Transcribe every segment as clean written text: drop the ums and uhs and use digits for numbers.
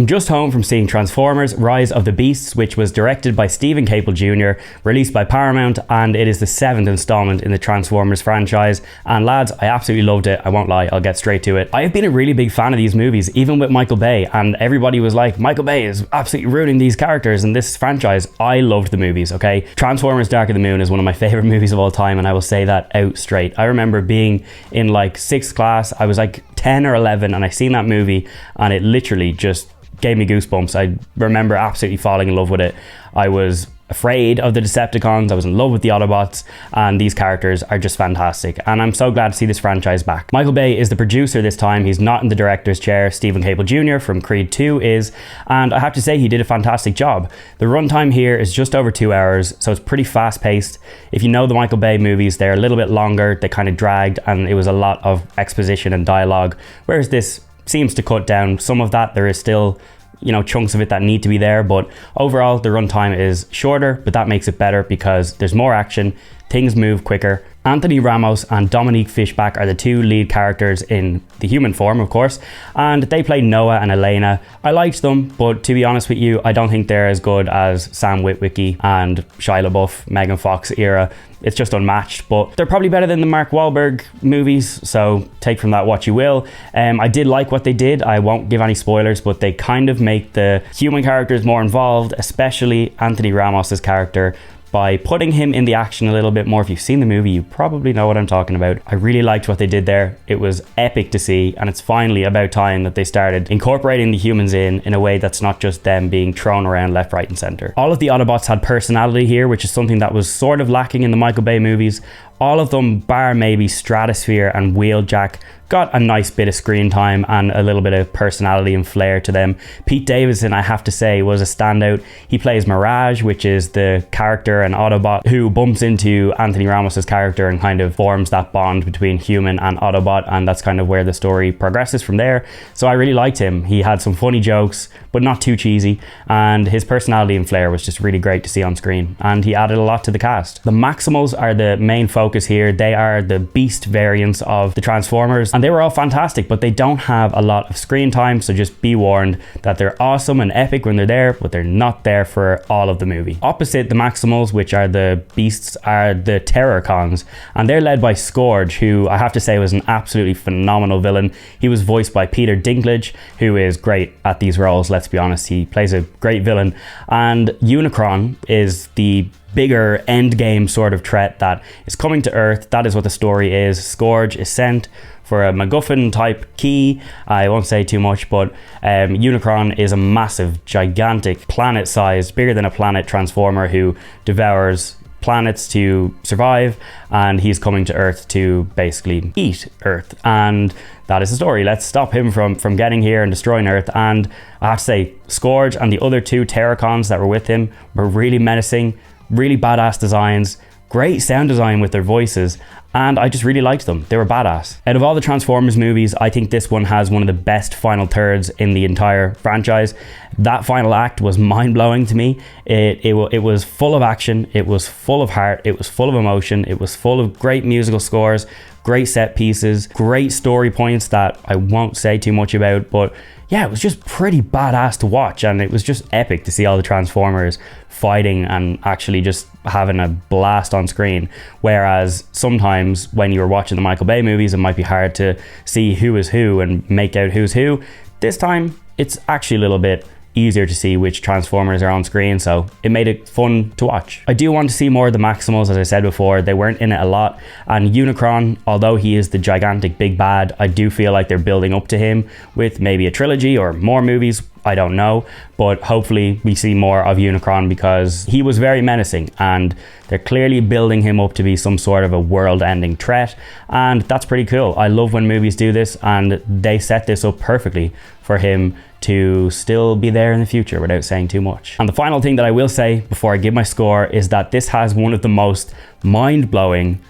I'm just home from seeing Transformers Rise of the Beasts, which was directed by Stephen Caple Jr., released by Paramount, and it is the 7th installment in the Transformers franchise. And lads, I absolutely loved it. I won't lie, I'll get straight to it. I have been a really big fan of these movies, even with Michael Bay, and everybody was like, Michael Bay is absolutely ruining these characters in this franchise. I loved the movies, okay? Transformers Dark of the Moon is one of my favorite movies of all time, and I will say that out straight. I remember being in like 6th class, I was like 10 or 11, and I seen that movie, and it literally just gave me goosebumps. I remember absolutely falling in love with it. I was afraid of the Decepticons, I was in love with the Autobots, and these characters are just fantastic, and I'm so glad to see this franchise back. Michael Bay is the producer this time. He's not in the director's chair. Stephen Caple Jr. from Creed 2 is, and I have to say he did a fantastic job. The runtime here is just over 2 hours, so it's pretty fast paced. If you know the Michael Bay movies, they're a little bit longer, they kind of dragged, and it was a lot of exposition and dialogue, whereas this seems to cut down some of that. There is still, you know, chunks of it that need to be there, but overall the runtime is shorter, but that makes it better because there's more action, things move quicker. Anthony Ramos and Dominique Fishback are the two lead characters in the human form, of course, and they play Noah and Elena. I liked them, but to be honest with you, I don't think they're as good as Sam Witwicky and Shia LaBeouf, Megan Fox era. It's just unmatched, but they're probably better than the Mark Wahlberg movies, so take from that what you will. I did like what they did. I won't give any spoilers, but they kind of make the human characters more involved, especially Anthony Ramos's character, by putting him in the action a little bit more. If you've seen the movie, you probably know what I'm talking about. I really liked what they did there. It was epic to see, and it's finally about time that they started incorporating the humans in a way that's not just them being thrown around left, right, and center. All of the Autobots had personality here, which is something that was sort of lacking in the Michael Bay movies. All of them, bar maybe Stratosphere and Wheeljack, got a nice bit of screen time and a little bit of personality and flair to them. Pete Davidson, I have to say, was a standout. He plays Mirage, which is the character and Autobot who bumps into Anthony Ramos's character and kind of forms that bond between human and Autobot, and that's kind of where the story progresses from there. So I really liked him. He had some funny jokes, but not too cheesy, and his personality and flair was just really great to see on screen, and he added a lot to the cast. The Maximals are the main focus here. They are the beast variants of the Transformers, and they were all fantastic, but they don't have a lot of screen time, so just be warned that they're awesome and epic when they're there, but they're not there for all of the movie. Opposite the Maximals, which are the beasts, are the Terrorcons, and they're led by Scourge, who I have to say was an absolutely phenomenal villain. He was voiced by Peter Dinklage, who is great at these roles, let's be honest. He plays a great villain. And Unicron is the bigger endgame sort of threat that is coming to Earth. That is what the story is. Scourge is sent for a MacGuffin type key. I won't say too much, but Unicron is a massive, gigantic, planet-sized, bigger than a planet transformer who devours planets to survive, and he's coming to Earth to basically eat Earth, and that is the story. Let's stop him from getting here and destroying Earth. And I have to say, Scourge and the other two Terracons that were with him were really menacing, really badass designs, great sound design with their voices, and I just really liked them. They were badass. Out of all the Transformers movies, I think this one has one of the best final thirds in the entire franchise. That final act was mind-blowing to me. It was full of action, it was full of heart, it was full of emotion, it was full of great musical scores, great set pieces, great story points that I won't say too much about, but yeah, it was just pretty badass to watch, and it was just epic to see all the Transformers fighting and actually just having a blast on screen. Whereas sometimes when you're watching the Michael Bay movies, it might be hard to see who is who and make out who's who. This time, it's actually a little bit easier to see which Transformers are on screen, so it made it fun to watch. I do want to see more of the Maximals. As I said before, they weren't in it a lot, and Unicron, although he is the gigantic big bad, I do feel like they're building up to him with maybe a trilogy or more movies. I don't know, but hopefully we see more of Unicron because he was very menacing, and they're clearly building him up to be some sort of a world-ending threat, and that's pretty cool. I love when movies do this, and they set this up perfectly for him to still be there in the future without saying too much. And the final thing that I will say before I give my score is that this has one of the most mind-blowing,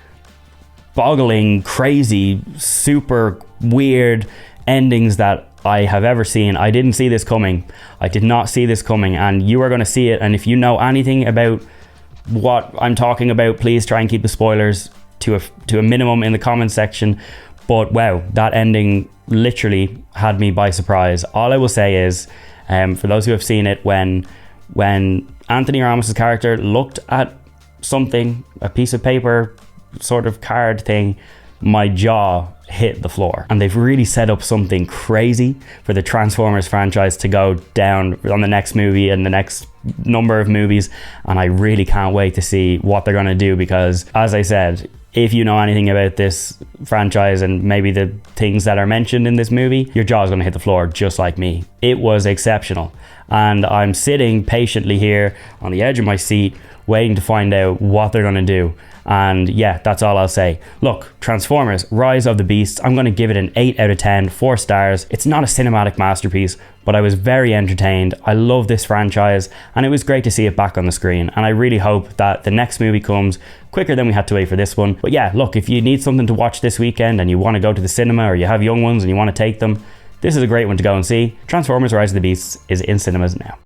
boggling, crazy, super weird endings that I have ever seen. I didn't see this coming. I did not see this coming, and you are going to see it. And if you know anything about what I'm talking about, please try and keep the spoilers to a minimum in the comment section. But wow, that ending literally had me by surprise. All I will say is For those who have seen it, when Anthony Ramos' character looked at something, a piece of paper, sort of card thing, my jaw hit the floor. And they've really set up something crazy for the Transformers franchise to go down on the next movie and the next number of movies, and I really can't wait to see what they're going to do, because as I said, if you know anything about this franchise and maybe the things that are mentioned in this movie, your jaw's going to hit the floor just like me. It was exceptional, and I'm sitting patiently here on the edge of my seat waiting to find out what they're going to do. And yeah, that's all I'll say. Look, Transformers Rise of the Beasts, I'm going to give it an 8 out of 10, 4 stars. It's not a cinematic masterpiece, but I was very entertained. I love this franchise, and it was great to see it back on the screen, and I really hope that the next movie comes quicker than we had to wait for this one. But yeah, look, if you need something to watch this weekend and you want to go to the cinema, or you have young ones and you want to take them, this is a great one to go and see. Transformers Rise of the Beasts is in cinemas now.